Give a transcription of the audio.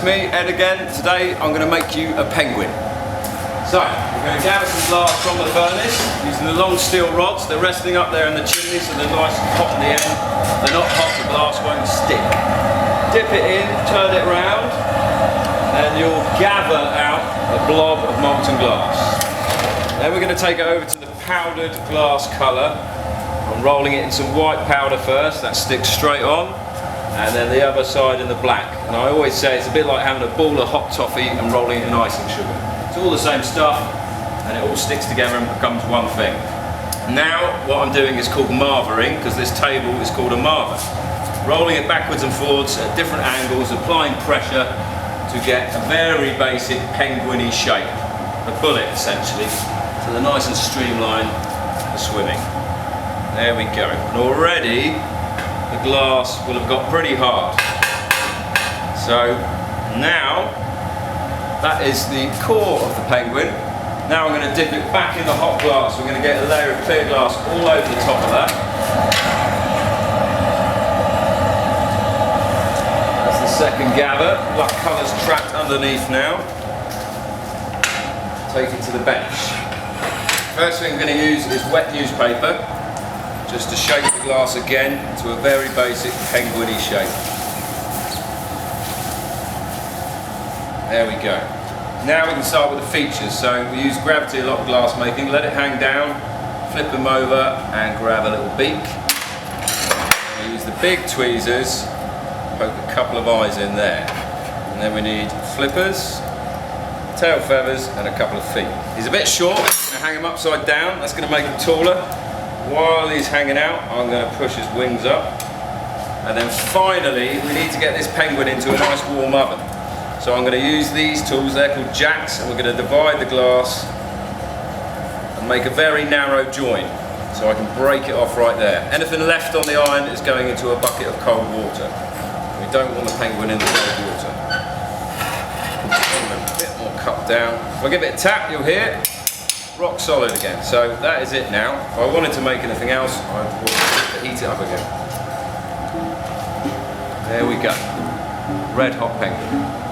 me, Ed again. Today I'm going to make you a penguin. So, we're going to gather some glass from the furnace using the long steel rods. They're resting up there in the chimney so they're nice and hot at the end. If they're not hot, the glass won't stick. Dip it in, turn it round, and you'll gather out a blob of molten glass. Then we're going to take it over to the powdered glass colour. I'm rolling it in some white powder first, that sticks straight on. And then the other side in the black. And I always say it's a bit like having a ball of hot toffee and rolling it in icing sugar. It's all the same stuff and it all sticks together and becomes one thing. Now what I'm doing is called marvering, because this table is called a marver. Rolling it backwards and forwards at different angles, applying pressure to get a very basic penguin-y shape. A bullet essentially, so they're nice and streamlined for swimming. There we go. And already the glass will have got pretty hard. So now that is the core of the penguin. Now I'm going to dip it back in the hot glass. We're going to get a layer of clear glass all over the top of that. That's the second gather. That colour's trapped underneath now. Take it to the bench. First thing I'm going to use is wet newspaper, just to shape the glass again to a very basic penguin-y shape. There we go. Now we can start with the features. So we use gravity a lot of glass making. Let it hang down, flip them over and grab a little beak. We use the big tweezers, poke a couple of eyes in there. And then we need flippers, tail feathers and a couple of feet. He's a bit short, I'm going to hang him upside down. That's going to make him taller. While he's hanging out, I'm going to push his wings up. And then finally, we need to get this penguin into a nice warm oven. So I'm going to use these tools, they're called jacks, and we're going to divide the glass and make a very narrow joint. So I can break it off right there. Anything left on the iron is going into a bucket of cold water. We don't want the penguin in the cold water. A bit more cup down. If I give it a tap, you'll hear it. Rock solid again. So that is it now. If I wanted to make anything else, I would heat it up again. There we go. Red hot penguin.